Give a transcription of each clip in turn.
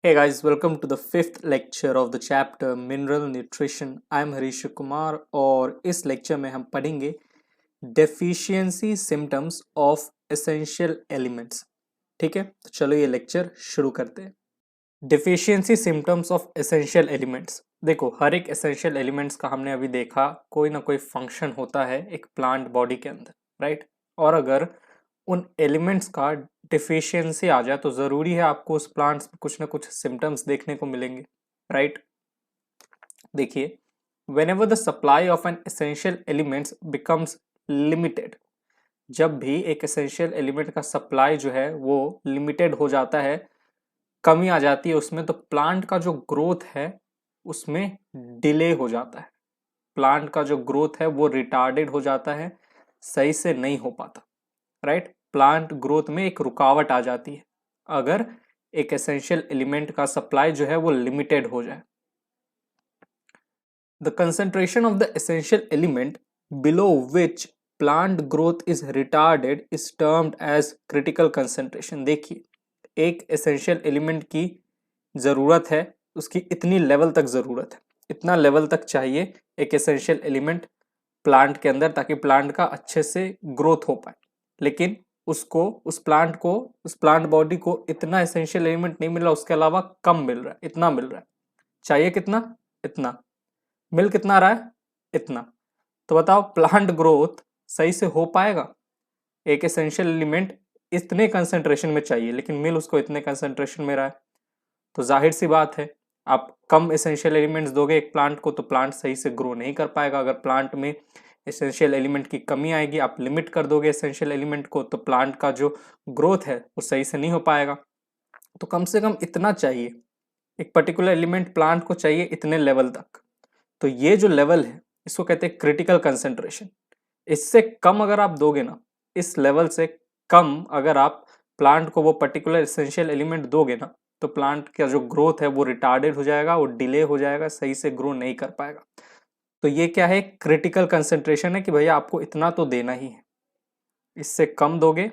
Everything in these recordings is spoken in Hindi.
Hey guys, welcome to the fifth lecture of the chapter Mineral Nutrition. I am Harish Kumar और इस लेक्चर में हम पढ़ेंगे deficiency symptoms of essential elements. ठीक है, तो चलो ये लेक्चर शुरू करते हैं। Deficiency symptoms of essential elements. देखो, हर एक एसेंशियल एलिमेंट्स का हमने अभी देखा कोई ना कोई फंक्शन होता है एक प्लांट बॉडी के अंदर, राइट। और अगर उन एलिमेंट्स का डिफिशियंसी आ जाए तो जरूरी है आपको उस प्लांट्स में कुछ ना कुछ सिम्टम्स देखने को मिलेंगे, राइट। देखिए, whenever the supply of an essential elements becomes limited, जब भी एक एसेंशियल एलिमेंट का सप्लाई जो है वो लिमिटेड हो जाता है, कमी आ जाती है उसमें, तो प्लांट का जो ग्रोथ है उसमें डिले हो जाता है। प्लांट का जो ग्रोथ है वो रिटार्डेड हो जाता है, सही से नहीं हो पाता, राइट। प्लांट ग्रोथ में एक रुकावट आ जाती है अगर एक एसेंशियल एलिमेंट का सप्लाई जो है वो लिमिटेड हो जाए। The concentration of the essential element below which plant growth is retarded is termed as critical concentration. देखिए, एक एसेंशियल एलिमेंट की जरूरत है, उसकी इतनी लेवल तक जरूरत है, इतना लेवल तक चाहिए एक एसेंशियल एलिमेंट प्लांट के अंदर ताकि प्लांट का अच्छे से ग्रोथ हो पाए। लेकिन उसको उस प्लांट बॉडी को इतना एसेंशियल एलिमेंट नहीं मिल रहा, उसके अलावा कम मिल रहा है, इतना मिल रहा है। चाहिए कितना? इतना। मिल कितना रहा है? इतना। तो बताओ प्लांट ग्रोथ सही से हो पाएगा? एक एसेंशियल एलिमेंट इतने कंसेंट्रेशन में चाहिए लेकिन मिल उसको इतने कंसेंट्रेशन में रहा है, तो जाहिर सी बात है आप कम एसेंशियल एलिमेंट्स दोगे एक प्लांट को तो प्लांट सही से ग्रो नहीं कर पाएगा। अगर प्लांट में एसेंशियल एलिमेंट की कमी आएगी, आप लिमिट कर दोगे एसेंशियल एलिमेंट को, तो प्लांट का जो ग्रोथ है वो सही से नहीं हो पाएगा। तो कम से कम इतना चाहिए, एक पर्टिकुलर एलिमेंट प्लांट को चाहिए इतने लेवल तक। तो ये जो लेवल है इसको कहते हैं क्रिटिकल कंसेंट्रेशन। इससे कम अगर आप दोगे ना, इस लेवल से कम अगर आप प्लांट को वो पर्टिकुलर एसेंशियल एलिमेंट दोगे ना, तो प्लांट का जो ग्रोथ है वो रिटार्डेड हो जाएगा, वो डिले हो जाएगा, सही से ग्रो नहीं कर पाएगा। तो ये क्या है? क्रिटिकल कंसेंट्रेशन है कि भैया आपको इतना तो देना ही है, इससे कम दोगे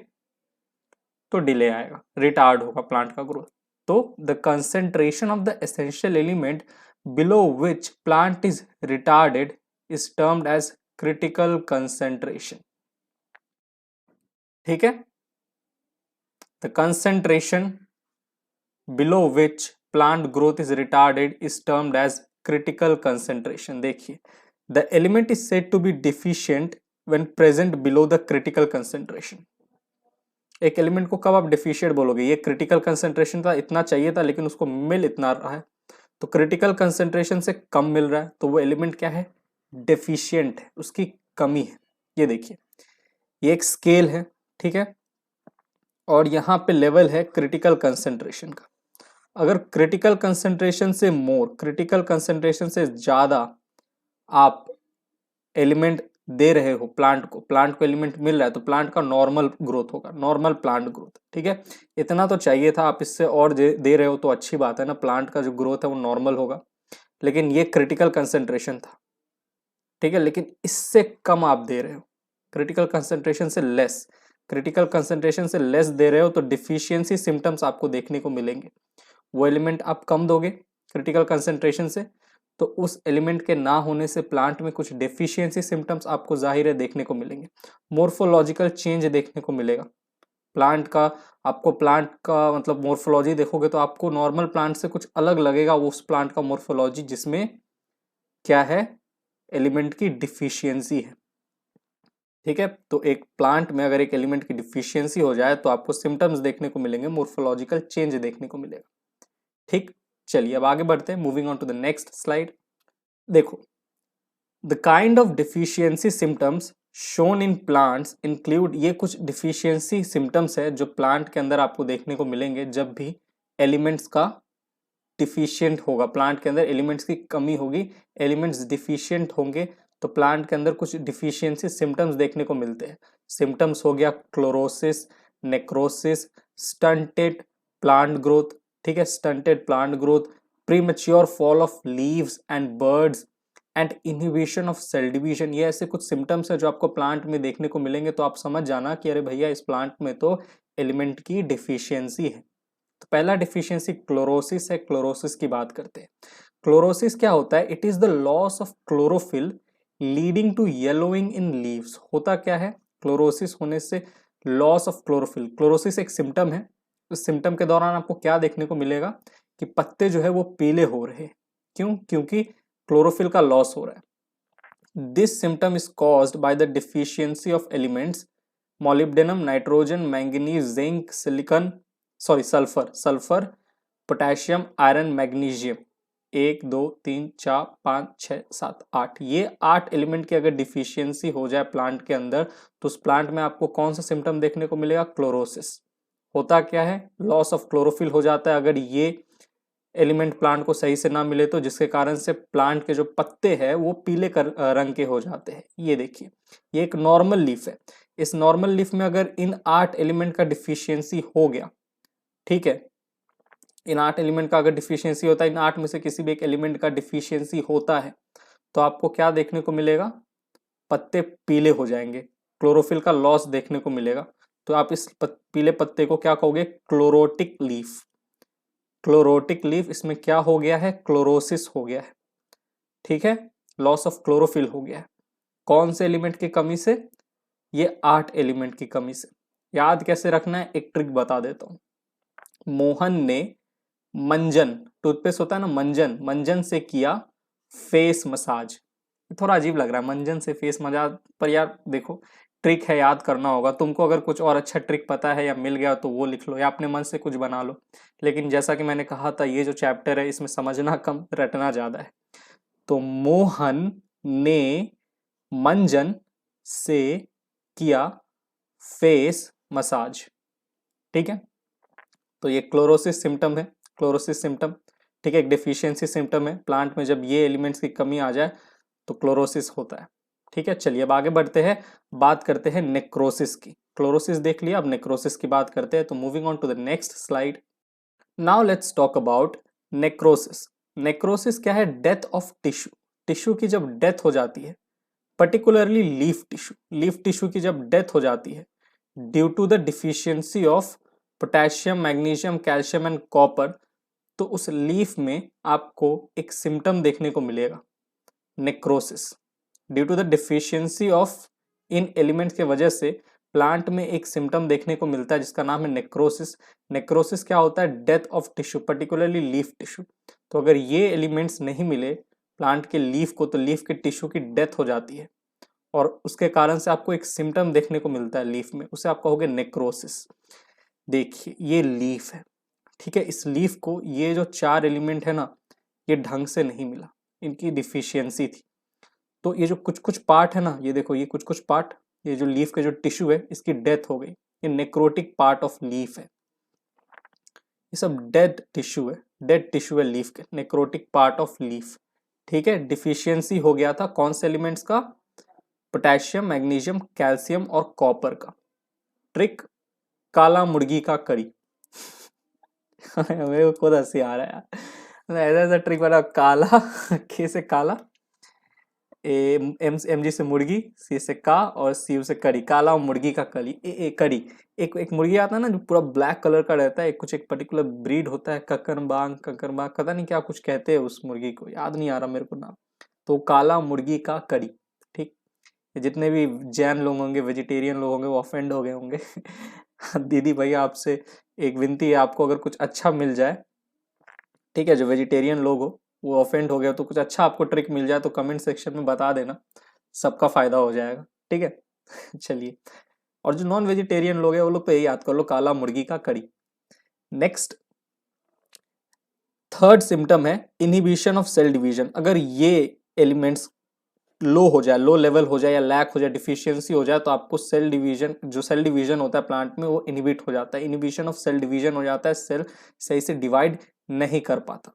तो डिले आएगा, रिटार्ड होगा प्लांट का ग्रोथ। तो the concentration of the essential element below which plant is retarded is termed as critical concentration. ठीक है, the concentration below which plant growth is retarded is termed as critical concentration. देखिए, the element is said to be deficient when present below the critical concentration. एक एलिमेंट को कब आप डिफिशिएंट बोलोगे? ये क्रिटिकल कंसेंट्रेशन था, इतना चाहिए था लेकिन उसको मिल इतना रहा है, तो क्रिटिकल कंसेंट्रेशन से कम मिल रहा है, तो वो एलिमेंट क्या है? डेफिशिएंट है, उसकी कमी है। ये देखिए, ये एक स्केल है, ठीक है, और यहाँ पे लेवल है क्रिटिकल कंसेंट्रेशन का। अगर क्रिटिकल कंसेंट्रेशन से मोर, क्रिटिकल कंसेंट्रेशन से ज्यादा आप एलिमेंट दे रहे हो प्लांट को एलिमेंट मिल रहा है, तो प्लांट का नॉर्मल ग्रोथ होगा, नॉर्मल प्लांट ग्रोथ। ठीक है, इतना तो चाहिए था, आप इससे और दे रहे हो तो अच्छी बात है ना, प्लांट का जो ग्रोथ है वो नॉर्मल होगा। लेकिन ये क्रिटिकल कंसेंट्रेशन था, ठीक है, लेकिन इससे कम आप दे रहे हो, क्रिटिकल कंसेंट्रेशन से लेस, क्रिटिकल कंसेंट्रेशन से लेस दे रहे हो, तो डिफिशियंसी सिम्टम्स आपको देखने को मिलेंगे। वो एलिमेंट आप कम दोगे क्रिटिकल कंसेंट्रेशन से, तो उस एलिमेंट के ना होने से प्लांट में कुछ डेफिशिएंसी सिम्टम्स आपको जाहिर है देखने को मिलेंगे। मोर्फोलॉजिकल चेंज देखने को मिलेगा प्लांट का। आपको प्लांट का मतलब मोर्फोलॉजी देखोगे तो आपको नॉर्मल प्लांट से कुछ अलग लगेगा वो उस प्लांट का मोर्फोलॉजी जिसमें क्या है? एलिमेंट की डिफिशियंसी है। ठीक है, तो एक प्लांट में अगर एक एलिमेंट की डिफिशियंसी हो जाए तो आपको सिम्टम्स देखने को मिलेंगे, मोर्फोलॉजिकल चेंज देखने को मिलेगा। ठीक, चलिए अब आगे बढ़ते हैं, moving on to the next slide. देखो, the kind of deficiency symptoms shown in plants include, ये कुछ डिफिशियंसी सिम्टम्स है जो प्लांट के अंदर आपको देखने को मिलेंगे जब भी एलिमेंट्स का डिफिशियंट होगा, प्लांट के अंदर एलिमेंट्स की कमी होगी, एलिमेंट्स डिफिशियंट होंगे, तो प्लांट के अंदर कुछ डिफिशियंसी सिम्टम्स देखने को मिलते हैं। सिम्टम्स हो गया chlorosis, necrosis, stunted plant growth, ठीक है, stunted plant growth, premature fall of leaves and birds and inhibition of cell division. ये ऐसे कुछ सिम्टम्स है जो आपको प्लांट में देखने को मिलेंगे, तो आप समझ जाना कि अरे भैया इस प्लांट में तो एलिमेंट की डिफिशियंसी है। तो पहला डिफिशियंसी क्लोरोसिस है, क्लोरोसिस की बात करते हैं। क्लोरोसिस क्या होता है? It is the loss of chlorophyll leading to yellowing in leaves. होता क्या है? क्लोरोसिस होने से लॉस ऑफ क्लोरोफिल, क्लोरोसिस एक सिम्टम है। उस सिम्टम के दौरान आपको क्या देखने को मिलेगा कि पत्ते जो है वो पीले हो रहे हैं। क्यों? क्योंकि क्लोरोफिल का लॉस हो रहा है। This symptom is caused by the deficiency of elements molybdenum, nitrogen, manganese, zinc, silicon, sulphur, potassium, iron, magnesium. 1 2 3 4 5 6 7 8, ये 8 एलिमेंट की अगर डिफिशियंसी हो जाए प्लांट के अंदर तो उस प्लांट में आपको कौन सा सिम्टम देखने को मिलेगा? क्लोरोसिस। होता क्या है? लॉस ऑफ क्लोरोफिल हो जाता है अगर ये एलिमेंट प्लांट को सही से ना मिले तो, जिसके कारण से प्लांट के जो पत्ते हैं वो पीले रंग के हो जाते हैं। ये देखिए, ये एक नॉर्मल लीफ है। इस नॉर्मल लीफ में अगर इन 8 एलिमेंट का डिफिशियंसी हो गया, ठीक है, इन 8 एलिमेंट का अगर डिफिशियंसी होता है, इन 8 में से किसी भी एक एलिमेंट का डिफिशियंसी होता है तो आपको क्या देखने को मिलेगा? पत्ते पीले हो जाएंगे, क्लोरोफिल का लॉस देखने को मिलेगा। तो आप इस पीले पत्ते को क्या कहोगे? Chlorotic leaf. क्लोरोटिक लीफ, इसमें क्या हो गया है? क्लोरोसिस हो गया है। ठीक है, लॉस ऑफ क्लोरोफिल हो गया है। कौन से एलिमेंट की कमी से? ये 8 एलिमेंट की कमी से। याद कैसे रखना है? एक ट्रिक बता देता हूं। मोहन ने मंजन, टूथपेस्ट होता है ना, मंजन से किया फेस मसाज। थोड़ा अजीब लग रहा है, मंजन से फेस मसाज, पर यार देखो ट्रिक है, याद करना होगा। तुमको अगर कुछ और अच्छा ट्रिक पता है या मिल गया तो वो लिख लो या अपने मन से कुछ बना लो। लेकिन जैसा कि मैंने कहा था, ये जो चैप्टर है इसमें समझना कम, रटना ज्यादा है। तो मोहन ने मंजन से किया फेस मसाज। ठीक है, तो ये क्लोरोसिस सिम्टम है, क्लोरोसिस सिम्टम। ठीक है, एक डिफिशियंसी सिम्टम है प्लांट में, जब ये एलिमेंट्स की कमी आ जाए तो क्लोरोसिस होता है। ठीक है, चलिए अब आगे बढ़ते हैं, बात करते हैं नेक्रोसिस की। क्लोरोसिस देख लिया, अब नेक्रोसिस की बात करते हैं। तो moving on to the next slide. Now let's talk about necrosis. Necrosis क्या है? Death of tissue. टिश्यू की जब डेथ हो जाती है, पर्टिकुलरली लीफ टिश्यू की जब डेथ हो जाती है due to the deficiency of potassium, magnesium, calcium and copper, तो उस लीफ में आपको एक सिम्टम देखने को मिलेगा, necrosis. Due to the deficiency of इन एलिमेंट्स के वजह से प्लांट में एक सिम्टम देखने को मिलता है जिसका नाम है नेक्रोसिस। नेक्रोसिस क्या होता है? Death of tissue, particularly leaf tissue. तो अगर ये एलिमेंट्स नहीं मिले प्लांट के लीफ को तो लीफ के टिश्यू की डेथ हो जाती है और उसके कारण से आपको एक सिम्टम देखने को मिलता है लीफ में, उसे आप कहोगे नेक्रोसिस। देखिए ये लीफ है, ठीक है, इस लीफ को ये जो 4 एलिमेंट है ना, ये ढंग से नहीं मिला, इनकी डिफिशियंसी थी। तो ये जो कुछ कुछ पार्ट है ना, ये देखो, ये कुछ कुछ पार्ट, ये जो लीफ के जो टिश्यू है इसकी डेथ हो गई, ये नेक्रोटिक पार्ट ऑफ लीफ है। ये सब डेड टिश्यू है, डेड टिश्यू है लीफ के, नेक्रोटिक पार्ट ऑफ लीफ। ठीक है, डिफिशियंसी हो गया था कौन से एलिमेंट्स का? पोटेशियम, मैग्नीशियम, कैल्शियम और कॉपर का। ट्रिक, काला मुर्गी का करी। मेरे को खुद हंसी आ रहा है यार, ऐसा ऐसा ट्रिक बना, काला के से काला, एम जी से मुर्गी, सी से का और सी से करी, काला मुर्गी का करी। करी, एक मुर्गी आता है ना जो पूरा ब्लैक कलर का रहता है, कुछ एक पर्टिकुलर ब्रीड होता है, ककरबांग, पता नहीं क्या कुछ कहते हैं उस मुर्गी को, याद नहीं आ रहा मेरे को नाम। तो काला मुर्गी का करी। ठीक, जितने भी जैन लोग होंगे, वेजिटेरियन लोग होंगे, वो ऑफेंड हो गए होंगे। दीदी भैया आपसे एक विनती है, आपको अगर कुछ अच्छा मिल जाए, ठीक है, जो वेजिटेरियन लोग हो वो ऑफेंड हो गया, तो कुछ अच्छा आपको ट्रिक मिल जाए तो कमेंट सेक्शन में बता देना, सबका फायदा हो जाएगा। ठीक है। चलिए, और जो नॉन वेजिटेरियन लोग हैं वो लोग तो यही याद कर लो, काला मुर्गी का करी। नेक्स्ट, थर्ड सिम्टम है इनहिबिशन ऑफ सेल डिवीजन। अगर ये एलिमेंट्स लो हो जाए, लो लेवल हो जाए या लैक हो जाए, डिफिशियंसी हो जाए, तो आपको सेल डिवीजन, जो सेल डिवीजन होता है प्लांट में, वो इनहिबिट हो जाता है, इनहिबिशन ऑफ सेल डिवीजन हो जाता है, सेल सही से डिवाइड नहीं कर पाता।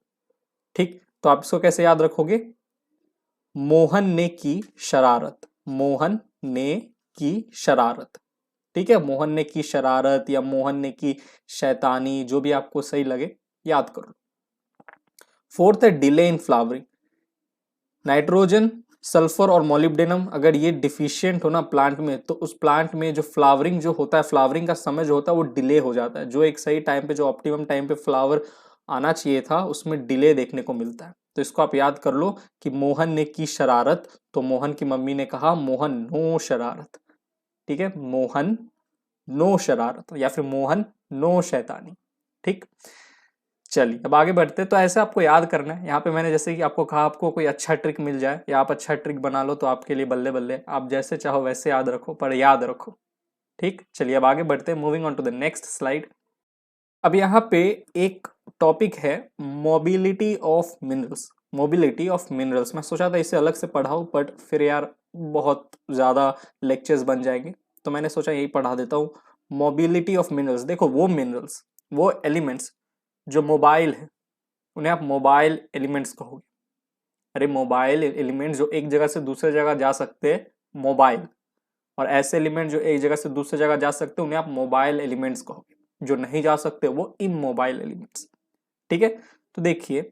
ठीक, तो आप इसको कैसे याद रखोगे? मोहन ने की शरारत, मोहन ने की शरारत। ठीक है, मोहन ने की शरारत या मोहन ने की शैतानी, जो भी आपको सही लगे याद करो। फोर्थ है delay in flowering. Nitrogen sulphur और मोलिब्डेनम अगर ये डिफिशियंट हो ना प्लांट में, तो उस प्लांट में जो फ्लावरिंग जो होता है, फ्लावरिंग का समय जो होता है वो डिले हो जाता है, जो एक सही टाइम पे, जो ऑप्टिमम टाइम पे फ्लावर आना चाहिए था उसमें डिले देखने को मिलता है। तो इसको आप याद कर लो कि मोहन ने की शरारत, तो मोहन की मम्मी ने कहा मोहन नो शरारत। ठीक है, मोहन नो शरारत, या फिर मोहन नो शैतानी। ठीक, चलिए अब आगे बढ़ते हैं। तो ऐसे आपको याद करना है। यहाँ पे मैंने जैसे कि आपको कहा, आपको कोई अच्छा ट्रिक मिल जाए या आप अच्छा ट्रिक बना लो तो आपके लिए बल्ले बल्ले, आप जैसे चाहो वैसे याद रखो, पर याद रखो। ठीक, चलिए अब आगे बढ़ते हैं। Moving on to the next slide. अब यहाँ पे एक टॉपिक है mobility of minerals. Mobility of minerals, मैं सोचा था इसे अलग से पढ़ाऊं, बट फिर यार बहुत ज्यादा लेक्चर्स बन जाएंगे, तो मैंने सोचा यही पढ़ा देता हूँ। मोबिलिटी ऑफ मिनरल्स, देखो वो मिनरल्स, वो एलिमेंट्स जो मोबाइल है, उन्हें आप मोबाइल एलिमेंट्स कहोगे। अरे मोबाइल एलिमेंट जो एक जगह से दूसरे जगह जा सकते हैं, मोबाइल, और ऐसे एलिमेंट जो एक जगह से दूसरे जगह जा सकते हैं उन्हें आप मोबाइल एलिमेंट्स कहोगे। जो नहीं जा सकते वो इमोबाइल एलिमेंट्स। ठीक है, तो देखिए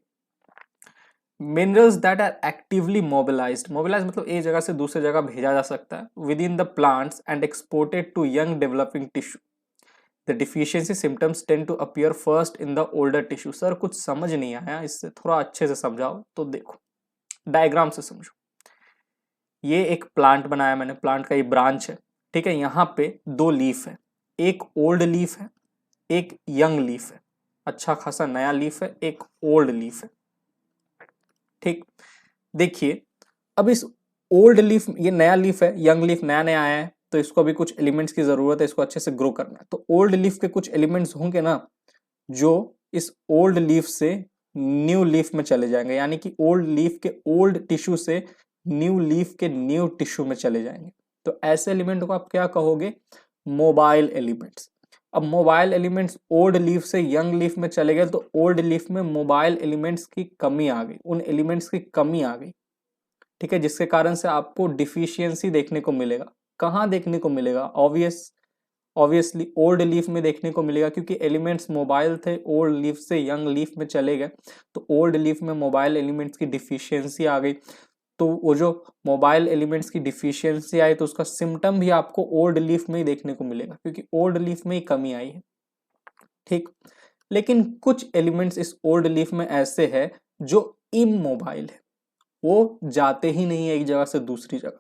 minerals that are actively mobilized, mobilize मतलब एक जगह से दूसरे जगह भेजा जा सकता है, within the plants and exported to young developing tissue. The deficiency symptoms tend to appear first in the older tissue. Sir कुछ समझ नहीं आया, इससे थोड़ा अच्छे से समझाओ। तो देखो डायग्राम से समझो। ये एक प्लांट बनाया मैंने, प्लांट का ये ब्रांच है। ठीक है, यहाँ पे दो लीफ है, एक ओल्ड लीफ है, एक यंग लीफ है। अच्छा खासा नया लीफ है, एक ओल्ड लीफ है। ठीक, देखिए अब इस ओल्ड लीफ, ये नया लीफ है, यंग लीफ नया नया आया है, तो इसको अभी कुछ एलिमेंट्स की जरूरत है, इसको अच्छे से ग्रो करना है। तो ओल्ड लीफ के कुछ एलिमेंट्स होंगे ना, जो इस ओल्ड लीफ से न्यू लीफ में चले जाएंगे, यानी कि ओल्ड लीफ के ओल्ड टिश्यू से न्यू लीफ के न्यू टिश्यू में चले जाएंगे। तो ऐसे एलिमेंट को आप क्या कहोगे? Mobile elements. अब मोबाइल एलिमेंट्स ओल्ड लीफ से यंग लीफ में चले गए, तो ओल्ड लीफ में मोबाइल एलिमेंट्स की कमी आ गई, उन एलिमेंट्स की कमी आ गई। ठीक है, जिसके कारण से आपको डिफिशियंसी देखने को मिलेगा। कहाँ देखने को मिलेगा? ऑब्वियसली ओल्ड लीफ में देखने को मिलेगा, क्योंकि एलिमेंट्स मोबाइल थे, ओल्ड लीफ से यंग लीफ में चले गए, तो ओल्ड लीफ में मोबाइल एलिमेंट्स की डिफिशियंसी आ गई। तो वो जो मोबाइल एलिमेंट्स की डिफिशियंसी आई, तो उसका सिम्टम भी आपको ओल्ड लीफ में ही देखने को मिलेगा, क्योंकि ओल्ड लीफ में ही कमी आई है। ठीक, लेकिन कुछ एलिमेंट्स इस ओल्ड लीफ में ऐसे है जो इमोबाइल है, वो जाते ही नहीं है एक जगह से दूसरी जगह।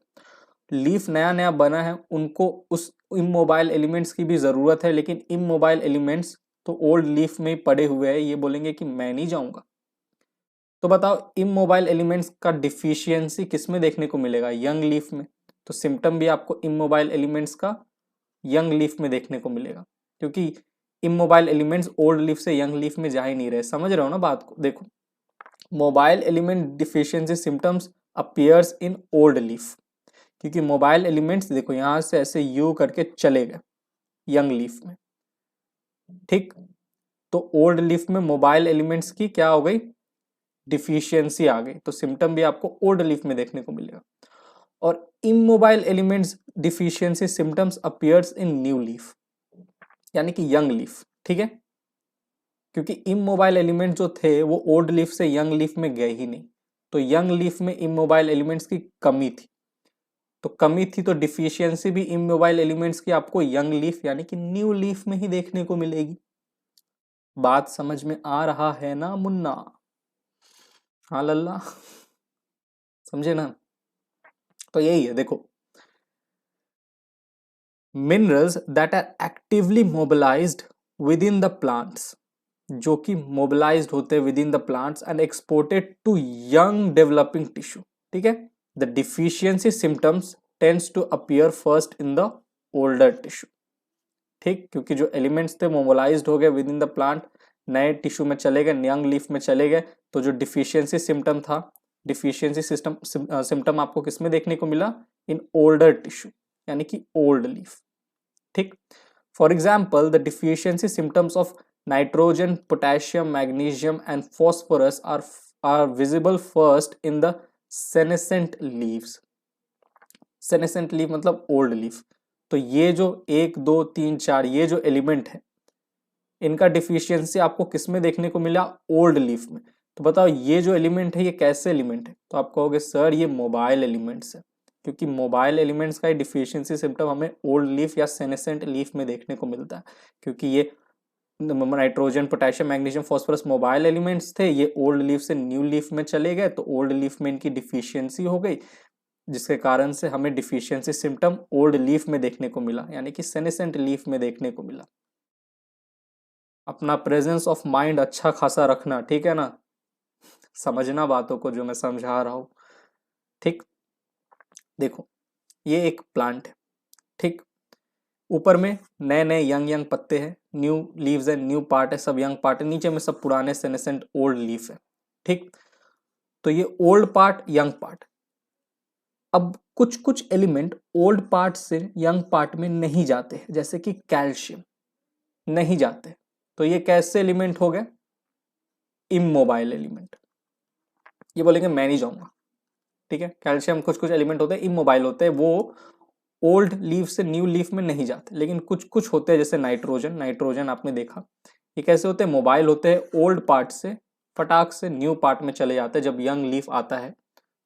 लीफ नया नया बना है, उनको उस इमोबाइल एलिमेंट्स की भी जरूरत है, लेकिन इमोबाइल एलिमेंट्स तो ओल्ड लीफ में ही पड़े हुए हैं, ये बोलेंगे कि मैं नहीं जाऊंगा। तो बताओ इमोबाइल एलिमेंट्स का डिफिशियंसी किस में देखने को मिलेगा? यंग लीफ में। तो सिम्टम भी आपको इमोबाइल एलिमेंट्स का यंग लीफ में देखने को मिलेगा, क्योंकि इमोबाइल एलिमेंट्स ओल्ड लीफ से यंग लीफ में जा ही नहीं रहे। समझ रहे हो ना बात को? देखो mobile element deficiency symptoms appears in old leaf, क्योंकि मोबाइल एलिमेंट्स देखो यहां से ऐसे यू करके चले गए यंग लीफ में। ठीक, तो ओल्ड लीफ में मोबाइल एलिमेंट्स की क्या हो गई? डिफिशियंसी आ गई, तो सिम्टम भी आपको ओल्ड लीफ में देखने को मिलेगा। और immobile elements deficiency symptoms appears इन न्यू लीफ, यानी कि यंग लीफ। ठीक है, क्योंकि इमोबाइल एलिमेंट जो थे वो ओल्ड लीफ से यंग लीफ में गए ही नहीं, तो यंग लीफ में इमोबाइल एलिमेंट्स की कमी थी। तो कमी थी तो डिफिशियंसी भी इमोबाइल एलिमेंट्स की आपको यंग लीफ यानी कि न्यू लीफ में ही देखने को मिलेगी। बात समझ में आ रहा है ना मुन्ना? हाँ लल्ला, समझे ना? तो यही है, देखो minerals that are actively mobilized within the plants, जो कि मोबिलाइज्ड होते हैं within the plants and exported to young developing tissue. ठीक है, the deficiency symptoms tends to appear first in the older tissue. ठीक, क्योंकि जो एलिमेंट्स थे मोबिलाइज्ड हो गए विद इन द प्लांट, नए टिश्यू में चले गए, यंग लीफ में चले गए, तो जो डिफिशियंसी सिम्टम था, डिफिशियंसी सिम्टम आपको किस में देखने को मिला? इन ओल्डर टिश्यू, यानी कि ओल्ड लीफ। ठीक, for example the deficiency symptoms of nitrogen, potassium, magnesium and phosphorus are visible first in the senescent leaves. Senescent leaf मतलब ओल्ड लीफ। तो ये जो 1 2 3 4 ये जो एलिमेंट है, इनका डिफिशियंसी आपको किस में देखने को मिला? ओल्ड लीफ में। तो बताओ ये जो एलिमेंट है ये कैसे एलिमेंट है? तो आप कहोगे सर ये मोबाइल एलिमेंट्स है, क्योंकि मोबाइल एलिमेंट्स का डिफिशियंसी सिम्टम हमें ओल्ड लीफ या सेनेसेंट लीफ में देखने को मिलता है, क्योंकि ये nitrogen, potassium, magnesium, phosphorus mobile elements थे, ये ओल्ड लीफ से न्यू लीफ में चले गए, तो ओल्ड लीफ में इनकी डिफिशियंसी हो गई, जिसके कारण से हमें डिफिशियंसी सिम्टम ओल्ड लीफ में देखने को मिला, यानी कि सेनेसेंट लीफ में देखने को मिला। अपना प्रेजेंस ऑफ माइंड अच्छा खासा रखना, ठीक है ना, समझना बातों को जो मैं समझा रहा हूं। ठीक, देखो ये एक प्लांट है, ठीक, ऊपर में नए नए यंग यंग पत्ते हैं, न्यू लीव्स है, न्यू पार्ट है, सब यंग पार्ट है, नीचे में सब पुराने सेनेसेंट ओल्ड लीफ है। ठीक, तो ये ओल्ड पार्ट यंग पार्ट। अब कुछ कुछ एलिमेंट ओल्ड पार्ट से यंग पार्ट में नहीं जाते हैं, जैसे कि कैल्शियम नहीं जाते, तो ये कैसे एलिमेंट हो गए? Immobile element. ये बोलेंगे मैं नहीं जाऊंगा, ठीक है, कैल्शियम कुछ कुछ एलिमेंट होते हैं इमोबाइल होते हैं, वो ओल्ड लीफ से न्यू लीफ में नहीं जाते, लेकिन कुछ कुछ होते हैं जैसे नाइट्रोजन, नाइट्रोजन आपने देखा, ये कैसे होते हैं? मोबाइल होते हैं, ओल्ड पार्ट से फटाक से न्यू पार्ट में चले जाते हैं जब यंग लीफ आता है,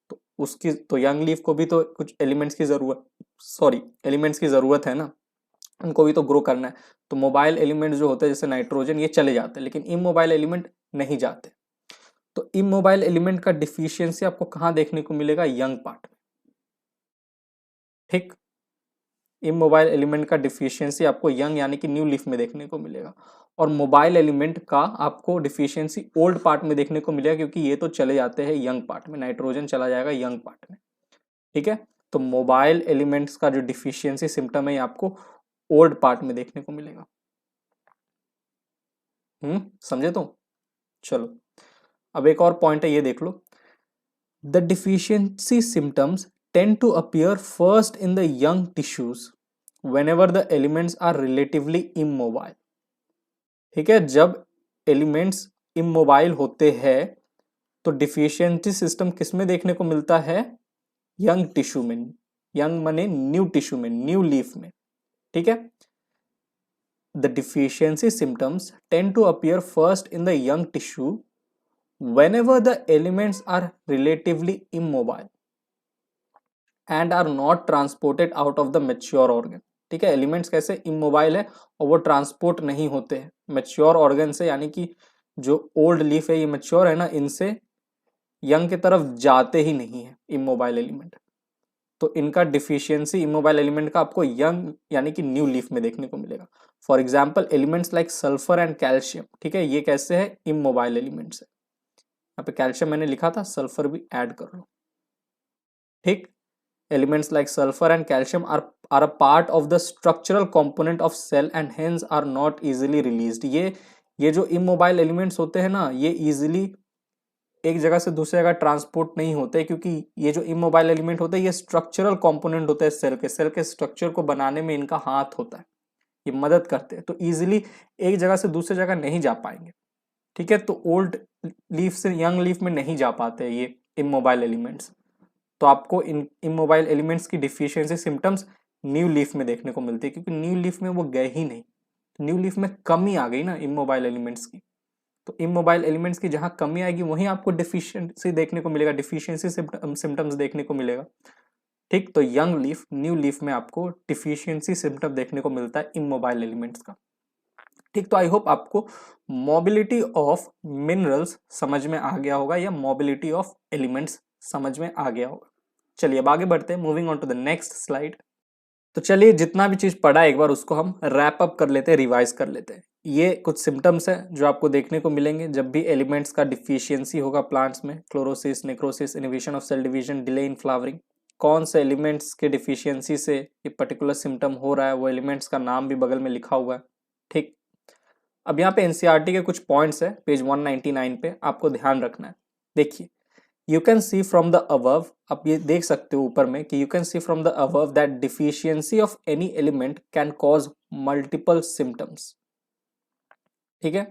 तो उसकी तो यंग लीफ को भी तो कुछ एलिमेंट्स की जरूरत, सॉरी एलिमेंट्स की जरूरत है ना, उनको भी तो ग्रो करना है, तो मोबाइल एलिमेंट जो होते हैं जैसे नाइट्रोजन ये चले जाते हैं, लेकिन इमोबाइल एलिमेंट नहीं जाते। तो इमोबाइल एलिमेंट का डिफिशियंसी आपको कहां देखने को मिलेगा? यंग पार्ट में। ठीक, इमोबाइल एलिमेंट का डिफिशियंसी आपको यंग यानी कि न्यू लीफ में देखने को मिलेगा, और मोबाइल एलिमेंट का आपको डिफिशियंसी ओल्ड पार्ट में देखने को मिलेगा, क्योंकि ये तो चले जाते हैं यंग पार्ट में, नाइट्रोजन चला जाएगा यंग पार्ट में। ठीक है, तो मोबाइल एलिमेंट्स का जो डिफिशियंसी सिम्टम है आपको ओल्ड पार्ट में देखने को मिलेगा। समझे? तो चलो अब एक और पॉइंट है, ये देख लो। The deficiency symptoms tend to appear first in the young tissues whenever the elements are relatively immobile। ठीक है, जब एलिमेंट्स इमोबाइल होते हैं तो डिफिशियंसी सिस्टम किस में देखने को मिलता है? यंग टिश्यू में, यंग माने न्यू टिश्यू में, न्यू लीफ में। ठीक है, the deficiency symptoms tend to appear first in the young tissue whenever the elements are relatively immobile and are not transported out of the mature organ। ठीक है, एलिमेंट्स कैसे इमोबाइल है और वो ट्रांसपोर्ट नहीं होते हैं मैच्योर ऑर्गन से, यानी कि जो ओल्ड लीफ है ये मैच्योर है ना, इनसे यंग की तरफ जाते ही नहीं है इमोबाइल एलिमेंट, तो इनका डिफिशियंसी इमोबाइल एलिमेंट का आपको यंग यानी कि न्यू लीफ में देखने को मिलेगा। For example elements like sulphur and calcium, ठीक है, ये कैसे है? इमोबाइल एलिमेंट्स है। यहाँ पे कैल्शियम मैंने लिखा था, सल्फर भी ऐड कर लो। ठीक, elements like sulphur and calcium are a part of the structural component of cell and hence are not easily released. ये जो इमोबाइल एलिमेंट्स होते हैं ना, ये इजीली एक जगह से दूसरी जगह ट्रांसपोर्ट नहीं होते, क्योंकि ये जो इमोबाइल एलिमेंट होते हैं ये स्ट्रक्चरल कंपोनेंट होते हैं सेल के स्ट्रक्चर को बनाने में इनका हाथ होता है, ये मदद करते हैं, तो इजीली एक जगह से दूसरी जगह नहीं जा पाएंगे। ठीक है, तो ओल्ड लीफ से यंग लीफ में नहीं जा पाते ये इमोबाइल एलिमेंट्स, तो आपको इन इमोबाइल एलिमेंट्स की डिफिशियंसी सिम्टम्स न्यू लीफ में देखने को मिलती है, क्योंकि न्यू लीफ में वो गए ही नहीं, न्यू लीफ में कमी आ गई ना इमोबाइल एलिमेंट्स की, तो इमोबाइल एलिमेंट्स की जहां कमी आएगी वहीं आपको डिफिशियंसी देखने को मिलेगा, डिफिशियंसी सिम्टम्स देखने को मिलेगा। ठीक, तो यंग लीफ न्यू लीफ में आपको डिफिशियंसी सिम्टम देखने को मिलता है इमोबाइल एलिमेंट्स का। ठीक, तो आई होप आपको मोबिलिटी ऑफ मिनरल्स समझ में आ गया होगा, या मोबिलिटी ऑफ एलिमेंट्स समझ में आ गया होगा। चलिए अब आगे बढ़ते हैं, moving on to the next slide. तो चलिए जितना भी चीज पढ़ा है एक बार उसको हम रैप अप कर लेते हैं, रिवाइज कर लेते हैं। ये कुछ सिम्टम्स है जो आपको देखने को मिलेंगे जब भी एलिमेंट्स का डिफिशियंसी होगा प्लांट्स में। Chlorosis, necrosis, inhibition of cell division, delay in flowering. कौन से एलिमेंट्स के डिफिशियंसी से ये पर्टिकुलर सिम्टम हो रहा है, वो एलिमेंट्स का नाम भी बगल में लिखा हुआ है। ठीक, अब यहाँ पे एनसीईआरटी के कुछ पॉइंट्स है पेज 199 पे, आपको ध्यान रखना है। देखिए, you can see from the above, आप ये देख सकते हो ऊपर में कि you can see from the above that deficiency of any element can cause multiple symptoms. ठीक है,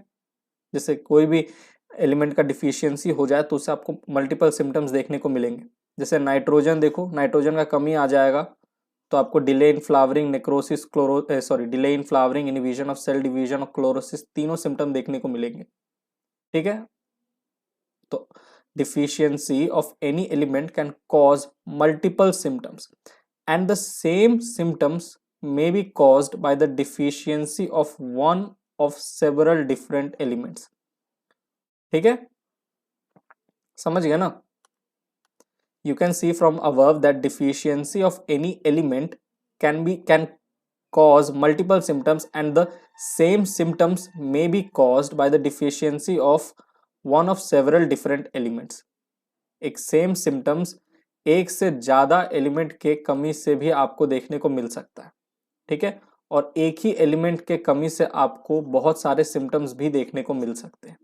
जैसे कोई भी एलिमेंट का डिफिशियंसी हो जाए तो उससे आपको मल्टीपल सिम्टम्स देखने को मिलेंगे। जैसे नाइट्रोजन देखो, नाइट्रोजन का कमी आ जाएगा तो आपको delay in flowering, necrosis, delay in flowering, inhibition of cell division और क्लोरोसिस, तीनों सिम्टम देखने को मिलेंगे। ठीक है, तो deficiency of any element can cause multiple symptoms and the same symptoms may be caused by the deficiency of one of several different elements. ठीक है, समझ गया ना? You can see from above that deficiency of any element can cause multiple symptoms and the same symptoms may be caused by the deficiency of one of several different elements. एक सेम सिम्टम्स एक से ज्यादा एलिमेंट के कमी से भी आपको देखने को मिल सकता है, ठीक है, और एक ही एलिमेंट के कमी से आपको बहुत सारे सिम्टम्स भी देखने को मिल सकते हैं.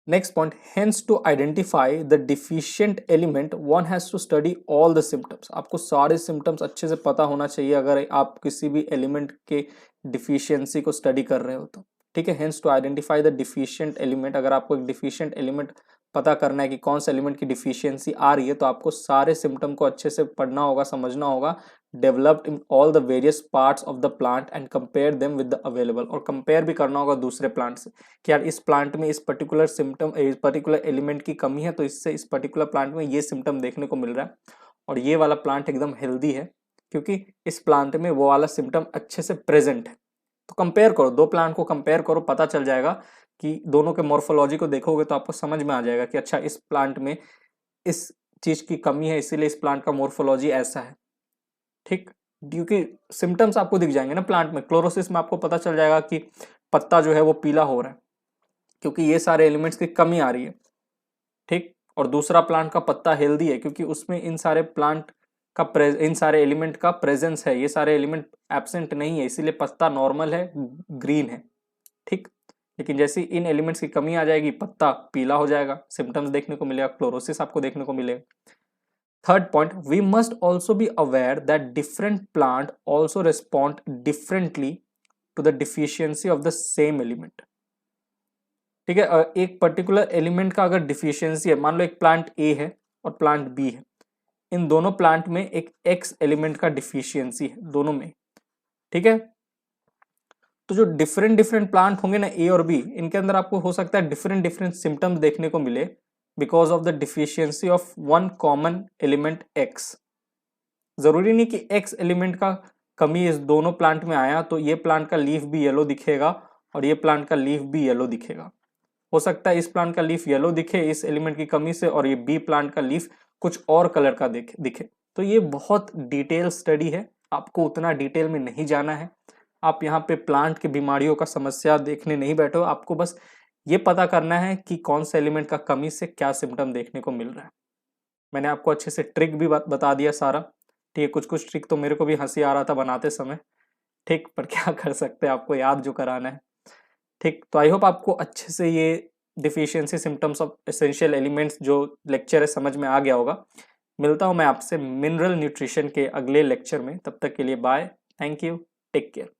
Next point, hence to identify the deficient element one has to study all the symptoms. आपको सारे symptoms अच्छे से पता होना चाहिए अगर आप किसी भी element के deficiency को study कर रहे हो तो, ठीक है. Hence to identify the deficient element, अगर आपको एक deficient element पता करना है कि कौन सा एलिमेंट की डिफिशियंसी आ रही है तो आपको सारे सिम्टम को अच्छे से पढ़ना होगा, समझना होगा. Developed in all the various parts of the plant and compare them with the available, और कंपेयर भी करना होगा दूसरे प्लांट से कि यार इस प्लांट में इस पर्टिकुलर सिम्टम, इस पर्टिकुलर एलिमेंट की कमी है तो इससे इस पर्टिकुलर प्लांट में ये सिम्टम देखने को मिल रहा है और ये वाला प्लांट एकदम हेल्दी है क्योंकि इस प्लांट में वो वाला सिम्टम अच्छे से प्रेजेंट है. तो कंपेयर करो, दो प्लांट को कंपेयर करो, पता चल जाएगा कि दोनों के मॉर्फोलॉजी को देखोगे तो आपको समझ में आ जाएगा कि अच्छा इस प्लांट में इस चीज की कमी है इसीलिए इस प्लांट का मॉर्फोलॉजी ऐसा है, ठीक. क्योंकि सिम्टम्स आपको दिख जाएंगे ना प्लांट में. क्लोरोसिस में आपको पता चल जाएगा कि पत्ता जो है वो पीला हो रहा है क्योंकि ये सारे एलिमेंट्स की कमी आ रही है, ठीक. और दूसरा प्लांट का पत्ता हेल्दी है क्योंकि उसमें इन सारे प्लांट का इन सारे एलिमेंट का प्रेजेंस है, ये सारे एलिमेंट एब्सेंट नहीं है इसीलिए पत्ता नॉर्मल है, ग्रीन है, ठीक. लेकिन जैसे इन एलिमेंट्स की कमी आ जाएगी पत्ता पीला हो जाएगा, सिम्टम्स देखने को मिलेगा, क्लोरोसिस आपको देखने को मिलेगा. Third point, we must also be aware that different plant also respond differently to the deficiency of the same element, ठीक है. एक पर्टिकुलर एलिमेंट का अगर डिफिशियंसी है, मान लो एक प्लांट ए है और प्लांट बी है, इन दोनों प्लांट में एक एक्स एलिमेंट का डिफिशियंसी है दोनों में, ठीक है. तो जो डिफरेंट प्लांट होंगे ना ए और बी, इनके अंदर आपको हो सकता है डिफरेंट सिम्टम्स देखने को मिले because of the deficiency of one common element x. जरूरी नहीं कि एक्स एलिमेंट का कमी इस दोनों प्लांट में आया तो ये प्लांट का लीफ भी येलो दिखेगा और ये प्लांट का लीफ भी येलो दिखेगा. हो सकता है इस प्लांट का लीफ येलो दिखे इस एलिमेंट की कमी से और ये बी प्लांट का लीफ कुछ और कलर का दिखे. तो ये बहुत डिटेल स्टडी है, आपको उतना डिटेल में नहीं जाना है. आप यहाँ पे प्लांट की बीमारियों का समस्या देखने नहीं बैठे हो, आपको बस ये पता करना है कि कौन सा एलिमेंट का कमी से क्या सिम्टम देखने को मिल रहा है. मैंने आपको अच्छे से ट्रिक भी बता दिया सारा, ठीक है. कुछ ट्रिक तो मेरे को भी हंसी आ रहा था बनाते समय, ठीक, पर क्या कर सकते हैं, आपको याद जो कराना है, ठीक. तो आई होप आपको अच्छे से ये deficiency symptoms of essential elements जो लेक्चर है समझ में आ गया होगा. मिलता हूँ मैं आपसे मिनरल न्यूट्रिशन के अगले लेक्चर में, तब तक के लिए bye, thank you, take care.